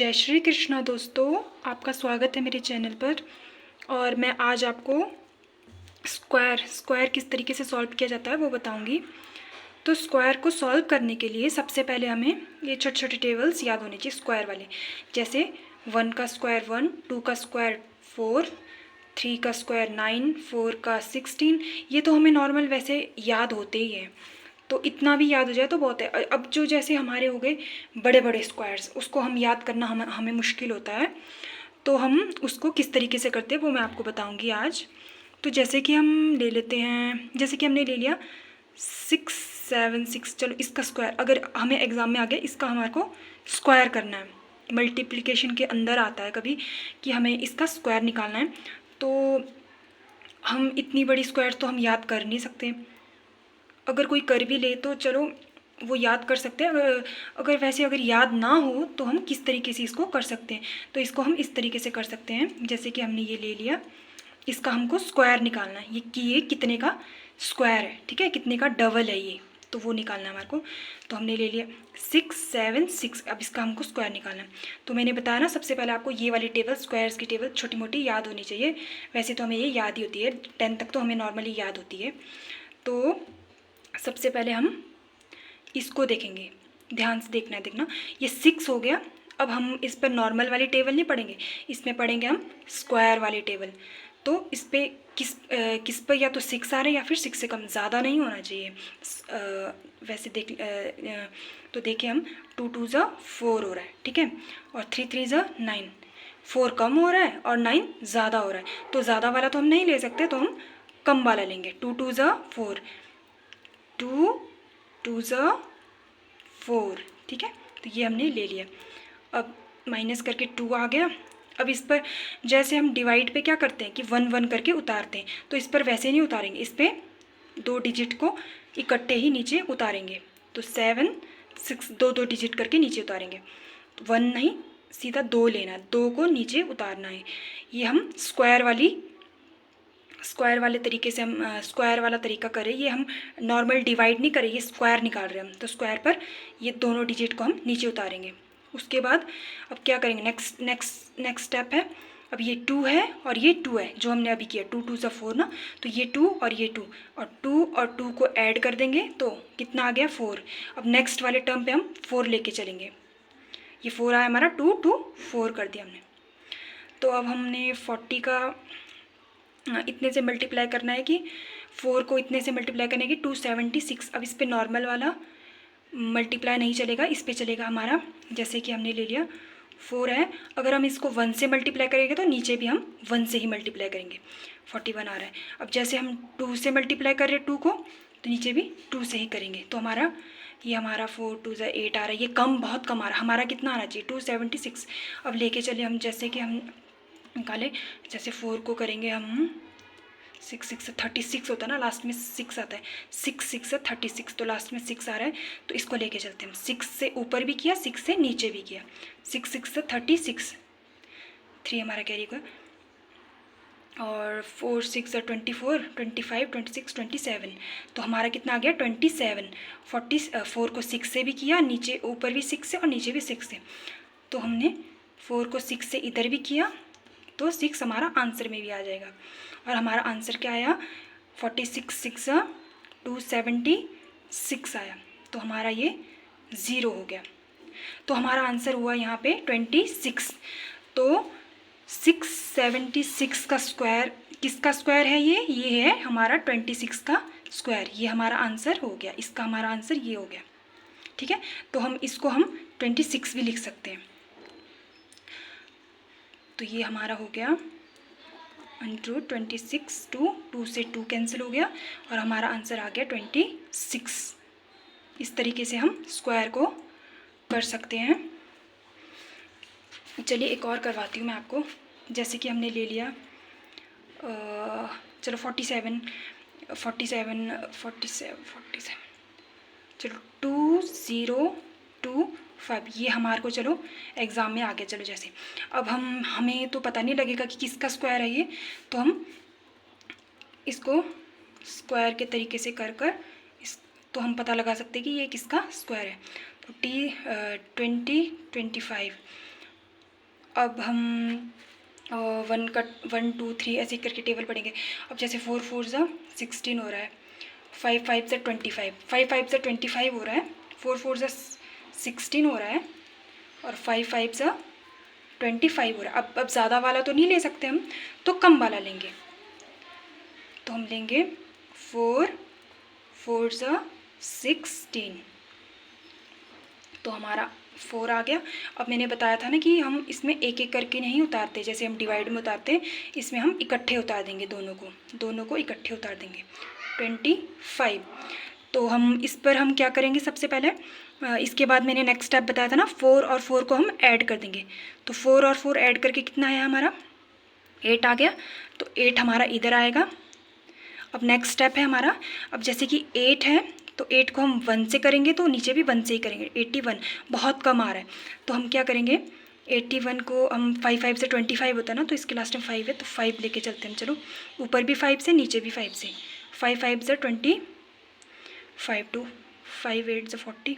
जय श्री कृष्णा दोस्तों, आपका स्वागत है मेरे चैनल पर। और मैं आज आपको स्क्वायर किस तरीके से सॉल्व किया जाता है वो बताऊंगी। तो स्क्वायर को सॉल्व करने के लिए सबसे पहले हमें ये छोटे छोटे टेबल्स याद होने चाहिए स्क्वायर वाले, जैसे 1 का स्क्वायर 1, 2 का स्क्वायर 4, 3 का स्क्वायर 9, 4 का 16। ये तो हमें नॉर्मल वैसे याद होते ही हैं, तो इतना भी याद हो जाए तो बहुत है। अब जो जैसे हमारे हो गए बड़े बड़े स्क्वायर्स, उसको हम याद करना हमें मुश्किल होता है, तो हम उसको किस तरीके से करते हैं वो मैं आपको बताऊंगी आज। तो जैसे कि हम ले लेते हैं, जैसे कि हमने ले लिया 6 7 6, चलो इसका स्क्वायर अगर हमें एग्ज़ाम में आ गया, इसका हमारे को स्क्वायर करना है। मल्टीप्लिकेशन के अंदर आता है कभी कि हमें इसका स्क्वायर निकालना है, तो हम इतनी बड़ी स्क्वायर तो हम याद कर नहीं सकते। अगर कोई कर भी ले तो चलो वो याद कर सकते हैं, अगर वैसे अगर याद ना हो तो हम किस तरीके से इसको कर सकते हैं। तो इसको हम इस तरीके से कर सकते हैं, जैसे कि हमने ये ले लिया, इसका हमको स्क्वायर निकालना है, ये कि ये कितने का स्क्वायर है, ठीक है, कितने का डबल है ये, तो वो निकालना है हमारे को। तो हमने ले लिया 6 7 6, अब इसका हमको स्क्वायर निकालना है। तो मैंने बताया ना, सबसे पहले आपको ये वाली टेबल, स्क्वायर्स की टेबल छोटी मोटी याद होनी चाहिए। वैसे तो हमें ये याद ही होती है, 10 तक तो हमें नॉर्मली याद होती है। तो सबसे पहले हम इसको देखेंगे, ध्यान से देखना। ये 6 हो गया। अब हम इस पर नॉर्मल वाली टेबल नहीं पढ़ेंगे, इसमें पढ़ेंगे हम स्क्वायर वाली टेबल। तो इस पर किस पर या तो 6 आ रहे हैं या फिर 6 से कम, ज़्यादा नहीं होना चाहिए। वैसे तो देखिए हम 2 2 ज़ा 4 हो रहा है, ठीक है, और 3 3 ज़ा 9, 4 कम हो रहा है और 9 ज़्यादा हो रहा है। तो ज़्यादा वाला तो हम नहीं ले सकते, तो हम कम वाला लेंगे। 2 2 ज़ा 4, 2 2 ज़ा 4, ठीक है, तो ये हमने ले लिया। अब माइनस करके 2 आ गया। अब इस पर जैसे हम डिवाइड पे क्या करते हैं कि 1 1 करके उतारते हैं, तो इस पर वैसे नहीं उतारेंगे, इस पर 2 डिजिट को इकट्ठे ही नीचे उतारेंगे। तो 7 6 2 2 डिजिट करके नीचे उतारेंगे, तो 1 नहीं, सीधा 2 लेना है, 2 को नीचे उतारना है। ये हम स्क्वायर वाले तरीके से हम स्क्वायर वाला तरीका करें, ये हम नॉर्मल डिवाइड नहीं करें, ये स्क्वायर निकाल रहे हैं हम। तो स्क्वायर पर ये दोनों डिजिट को हम नीचे उतारेंगे। उसके बाद अब क्या करेंगे, नेक्स्ट स्टेप है, अब ये 2 है और ये 2 है जो हमने अभी किया, 2 2 ज़ा 4 ना, तो ये 2 और ये 2 और 2 को ऐड कर देंगे तो कितना आ गया 4। अब नेक्स्ट वाले टर्म पे हम 4 लेके चलेंगे, ये 4 आया हमारा, 2 2 4 कर दिया हमने। तो अब हमने 40 का इतने से मल्टीप्लाई करना है कि 4 को इतने से मल्टीप्लाई करने की 276। अब इस पे नॉर्मल वाला मल्टीप्लाई नहीं चलेगा, इस पे चलेगा हमारा, जैसे कि हमने ले लिया 4 है, अगर हम इसको 1 से मल्टीप्लाई करेंगे तो नीचे भी हम 1 से ही मल्टीप्लाई करेंगे, 41 आ रहा है। अब जैसे हम 2 से मल्टीप्लाई कर रहे हैं 2 को, तो नीचे भी 2 से ही करेंगे, तो हमारा ये हमारा 4 2 ज़ा 8 आ रहा है। ये कम, बहुत कम आ रहा है, हमारा कितना आना चाहिए 276। अब लेके चले हम, जैसे कि हम निकाले, जैसे 4 को करेंगे हम 6 6 36 होता है ना, लास्ट में 6 आता है, 6 6 36, तो लास्ट में 6 आ रहा है, तो इसको लेके चलते हैं हम। 6 से ऊपर भी किया, 6 से नीचे भी किया, 6 6 36, 3 हमारा कैरी का, और 4 6 24 25 26 27, तो हमारा कितना आ गया 27। 4 को 6 से भी किया, नीचे ऊपर भी 6 से और नीचे भी 6 से, तो हमने 4 को 6 से इधर भी किया, तो 6 हमारा आंसर में भी आ जाएगा। और हमारा आंसर क्या आया, 46 6 276 आया, तो हमारा ये 0 हो गया। तो हमारा आंसर हुआ यहाँ पे 26। तो 676 का स्क्वायर किसका स्क्वायर है, ये है हमारा 26 का स्क्वायर, ये हमारा आंसर हो गया, इसका हमारा आंसर ये हो गया, ठीक है। तो हम इसको हम 26 भी लिख सकते हैं। तो ये हमारा हो गया 26, 2 से 2 कैंसिल हो गया और हमारा आंसर आ गया 26। इस तरीके से हम स्क्वायर को कर सकते हैं। चलिए एक और करवाती हूँ मैं आपको, जैसे कि हमने ले लिया चलो 47, चलो 2025, ये हमारे को चलो एग्ज़ाम में आ गया। चलो जैसे अब हमें तो पता नहीं लगेगा कि किसका स्क्वायर है ये, तो हम इसको स्क्वायर के तरीके से कर तो हम पता लगा सकते हैं कि ये किसका स्क्वायर है। तो 2025 अब हम 1 2 3 ऐसे करके टेबल पढ़ेंगे। अब जैसे 4 4 ज़ा 16 हो रहा है, 5 5 ज़ा 25, 5 5 ज़ा 25 हो रहा है, 4 4 ज़ा 16 हो रहा है और 5 5 ज़ा 25 हो रहा है। अब ज़्यादा वाला तो नहीं ले सकते हम, तो कम वाला लेंगे। तो हम लेंगे 4 4 ज़ा 16, तो हमारा 4 आ गया। अब मैंने बताया था ना कि हम इसमें एक एक करके नहीं उतारते, जैसे हम डिवाइड में उतारते हैं, इसमें हम इकट्ठे उतार देंगे, दोनों को इकट्ठे उतार देंगे। 25। तो हम इस पर हम क्या करेंगे, सबसे पहले इसके बाद मैंने नेक्स्ट स्टेप बताया था ना, 4 और 4 को हम ऐड कर देंगे। तो 4 और 4 ऐड करके कितना है हमारा, 8 आ गया। तो 8 हमारा इधर आएगा। अब नेक्स्ट स्टेप है हमारा, अब जैसे कि 8 है तो 8 को हम 1 से करेंगे, तो नीचे भी 1 से ही करेंगे। 81 बहुत कम आ रहा है, तो हम क्या करेंगे, 81 को हम 5 5 से 25 होता है ना, तो इसके लास्ट में 5 है, तो 5 लेके चलते हैं। चलो, ऊपर भी 5 से, नीचे भी 5 से। 5 5 से 25, 2 5 8 से 40,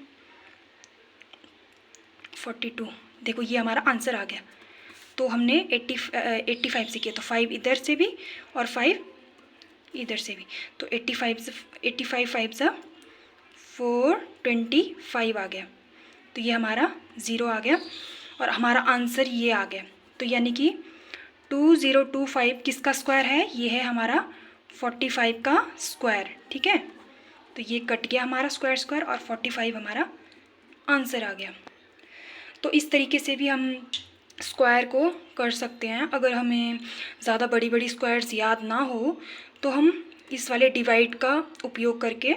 42। देखो ये हमारा आंसर आ गया। तो हमने 85 से किया, तो 5 इधर से भी और 5 इधर से भी, तो 85 5 सा 425 आ गया। तो ये हमारा 0 आ गया और हमारा आंसर ये आ गया। तो यानी कि 2025 किसका स्क्वायर है, ये है हमारा 45 का स्क्वायर। ठीक है, तो ये कट गया हमारा स्क्वायर और 45 हमारा आंसर आ गया। तो इस तरीके से भी हम स्क्वायर को कर सकते हैं। अगर हमें ज़्यादा बड़ी बड़ी स्क्वायर्स याद ना हो तो हम इस वाले डिवाइड का उपयोग करके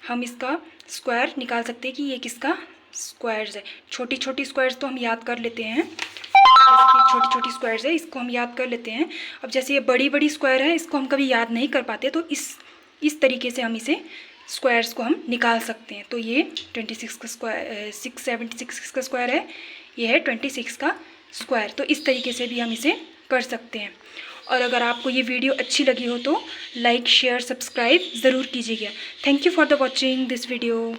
हम इसका स्क्वायर निकाल सकते हैं कि ये किसका स्क्वायर्स है। छोटी छोटी स्क्वायर्स तो हम याद कर लेते हैं, जैसे कि छोटी छोटी स्क्वायर्स है, इसको हम याद कर लेते हैं। अब जैसे ये बड़ी बड़ी स्क्वायर है, इसको हम कभी याद नहीं कर पाते, तो इस तरीके से हम इसे स्क्वायर्स को हम निकाल सकते हैं। तो ये 26 का स्क्वायर 676 का स्क्वायर है, ये है 26 का स्क्वायर। तो इस तरीके से भी हम इसे कर सकते हैं। और अगर आपको ये वीडियो अच्छी लगी हो तो लाइक शेयर सब्सक्राइब ज़रूर कीजिएगा। Thank you for the watching this video.